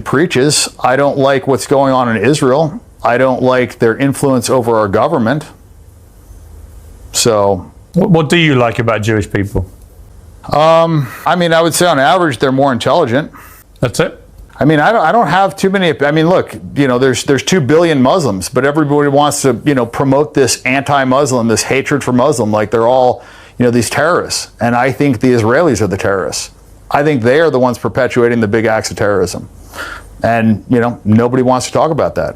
preaches. I don't like what's going on in Israel. I don't like their influence over our government. So, what do you like about Jewish people? I mean, I would say on average they're more intelligent. That's it. I mean, I don't have too many. I mean, look, you know, there's 2 billion Muslims, but everybody wants to, you know, promote this anti-Muslim, this hatred for Muslim, like they're all, you know, these terrorists. And I think the Israelis are the terrorists. I think they are the ones perpetuating the big acts of terrorism. And, you know, nobody wants to talk about that.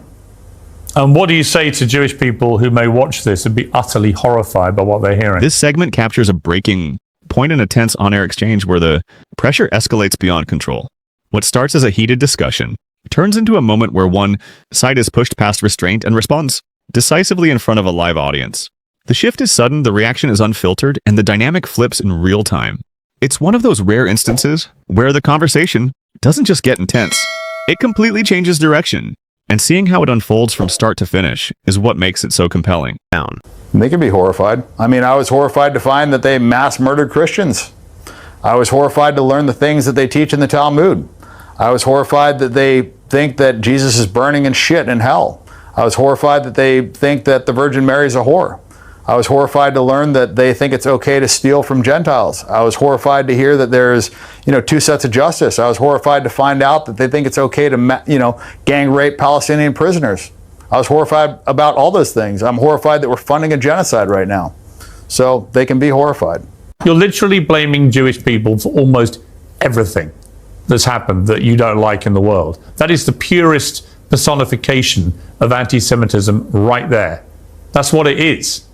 And what do you say to Jewish people who may watch this and be utterly horrified by what they're hearing? This segment captures a breaking point in a tense on-air exchange where the pressure escalates beyond control. What starts as a heated discussion turns into a moment where one side is pushed past restraint and responds decisively in front of a live audience. The shift is sudden, the reaction is unfiltered, and the dynamic flips in real time. It's one of those rare instances where the conversation doesn't just get intense, it completely changes direction. And seeing how it unfolds from start to finish is what makes it so compelling. They can be horrified. I mean, I was horrified to find that they mass murdered Christians. I was horrified to learn the things that they teach in the Talmud. I was horrified that they think that Jesus is burning in shit in hell. I was horrified that they think that the Virgin Mary is a whore. I was horrified to learn that they think it's okay to steal from Gentiles. I was horrified to hear that there's, you know, 2 sets of justice. I was horrified to find out that they think it's okay to, you know, gang rape Palestinian prisoners. I was horrified about all those things. I'm horrified that we're funding a genocide right now. So they can be horrified. You're literally blaming Jewish people for almost everything that's happened that you don't like in the world. That is the purest personification of anti-Semitism right there. That's what it is.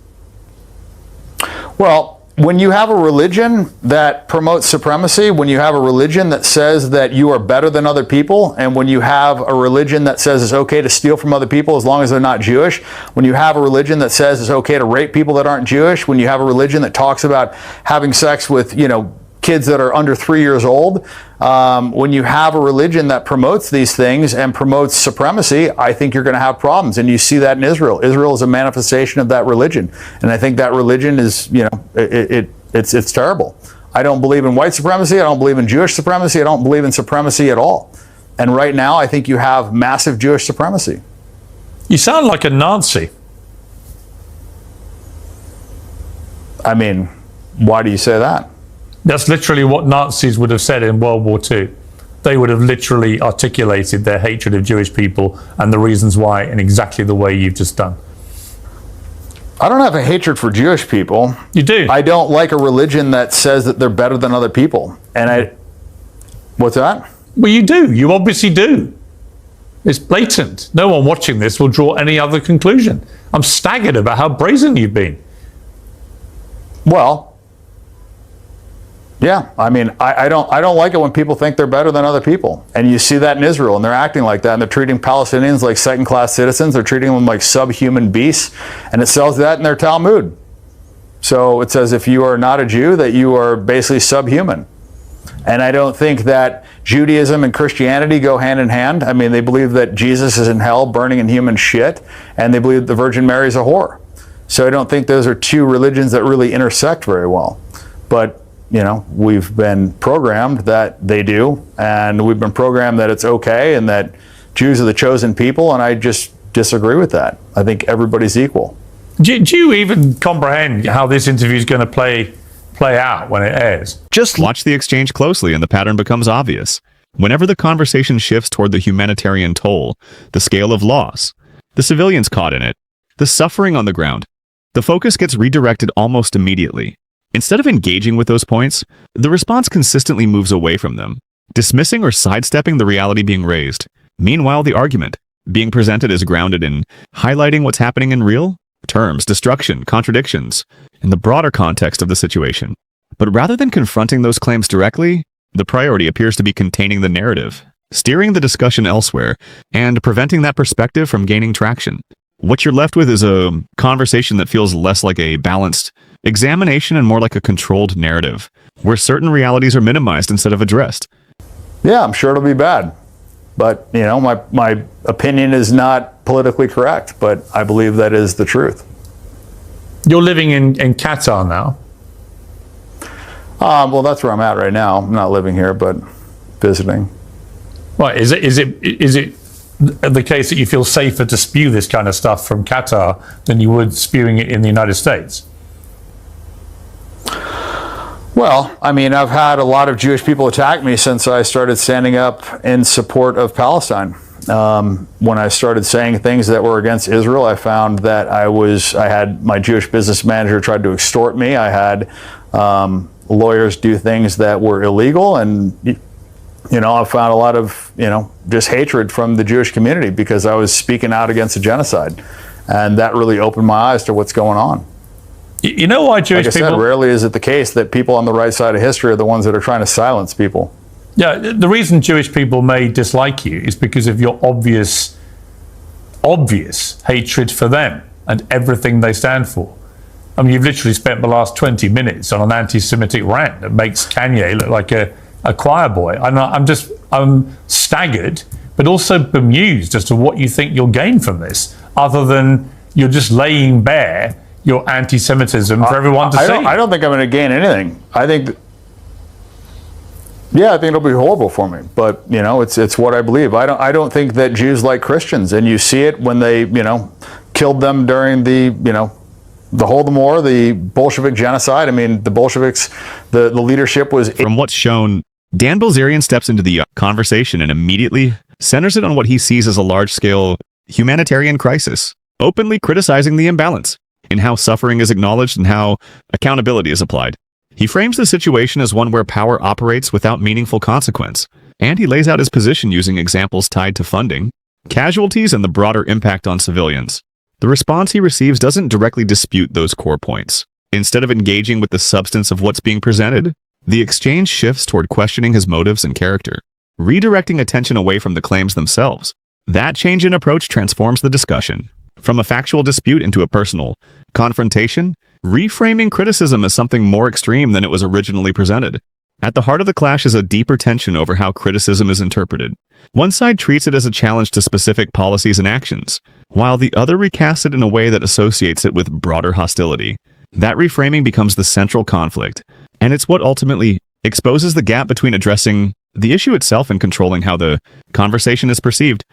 Well, when you have a religion that promotes supremacy, when you have a religion that says that you are better than other people, and when you have a religion that says it's okay to steal from other people as long as they're not Jewish, when you have a religion that says it's okay to rape people that aren't Jewish, when you have a religion that talks about having sex with, you know, kids that are under 3 years old, when you have a religion that promotes these things and promotes supremacy, I think you're going to have problems. And you see that in Israel. Israel is a manifestation of that religion. And I think that religion is, you know, it's terrible. I don't believe in white supremacy. I don't believe in Jewish supremacy. I don't believe in supremacy at all. And right now, I think you have massive Jewish supremacy. You sound like a Nazi. I mean, why do you say that? That's literally what Nazis would have said in World War II. They would have literally articulated their hatred of Jewish people and the reasons why in exactly the way you've just done. I don't have a hatred for Jewish people. You do? I don't like a religion that says that they're better than other people. And what's that? Well, you do. You obviously do. It's blatant. No one watching this will draw any other conclusion. I'm staggered about how brazen you've been. Well, yeah, I mean, I don't like it when people think they're better than other people. And you see that in Israel, and they're acting like that, and they're treating Palestinians like second-class citizens. They're treating them like subhuman beasts, and it sells that in their Talmud. So it says if you are not a Jew, that you are basically subhuman. And I don't think that Judaism and Christianity go hand in hand. I mean, they believe that Jesus is in hell burning in human shit, and they believe the Virgin Mary is a whore. So I don't think those are 2 religions that really intersect very well. But you know, we've been programmed that they do, and we've been programmed that it's okay and that Jews are the chosen people, and I just disagree with that. I think everybody's equal. Do you even comprehend how this interview is going to play out when it airs? Just watch the exchange closely and the pattern becomes obvious. Whenever the conversation shifts toward the humanitarian toll, the scale of loss, the civilians caught in it, the suffering on the ground, the focus gets redirected almost immediately. Instead of engaging with those points, the response consistently moves away from them, dismissing or sidestepping the reality being raised. Meanwhile, the argument, being presented as grounded in highlighting what's happening in real terms, destruction, contradictions, in the broader context of the situation. But rather than confronting those claims directly, the priority appears to be containing the narrative, steering the discussion elsewhere, and preventing that perspective from gaining traction. What you're left with is a conversation that feels less like a balanced examination and more like a controlled narrative, where certain realities are minimized instead of addressed. Yeah, I'm sure it'll be bad. But, you know, my opinion is not politically correct, but I believe that is the truth. You're living in Qatar now. Well, that's where I'm at right now. I'm not living here, but visiting. Right? Is it the case that you feel safer to spew this kind of stuff from Qatar than you would spewing it in the United States? Well, I mean, I've had a lot of Jewish people attack me since I started standing up in support of Palestine. When I started saying things that were against Israel, I found that I had my Jewish business manager tried to extort me. I had lawyers do things that were illegal, and I found a lot of just hatred from the Jewish community because I was speaking out against a genocide, and that really opened my eyes to what's going on. You know why Jewish people... Like I said, rarely is it the case that people on the right side of history are the ones that are trying to silence people. Yeah, the reason Jewish people may dislike you is because of your obvious hatred for them and everything they stand for. I mean, you've literally spent the last 20 minutes on an anti-Semitic rant that makes Kanye look like a choir boy. I'm staggered, but also bemused as to what you think you'll gain from this, other than you're just laying bare your anti-Semitism for everyone to see. I don't think I'm going to gain anything. I think it'll be horrible for me. But it's what I believe. I don't think that Jews like Christians, and you see it when they killed them during the Holodomor, the Bolshevik genocide. I mean, the Bolsheviks, the leadership was... From what's shown, Dan Bilzerian steps into the conversation and immediately centers it on what he sees as a large-scale humanitarian crisis, openly criticizing the imbalance in how suffering is acknowledged and how accountability is applied. He frames the situation as one where power operates without meaningful consequence, and he lays out his position using examples tied to funding, casualties, and the broader impact on civilians. The response he receives doesn't directly dispute those core points. Instead of engaging with the substance of what's being presented, the exchange shifts toward questioning his motives and character, redirecting attention away from the claims themselves. That change in approach transforms the discussion from a factual dispute into a personal confrontation, reframing criticism as something more extreme than it was originally presented. At the heart of the clash is a deeper tension over how criticism is interpreted. One side treats it as a challenge to specific policies and actions, while the other recasts it in a way that associates it with broader hostility. That reframing becomes the central conflict, and it's what ultimately exposes the gap between addressing the issue itself and controlling how the conversation is perceived.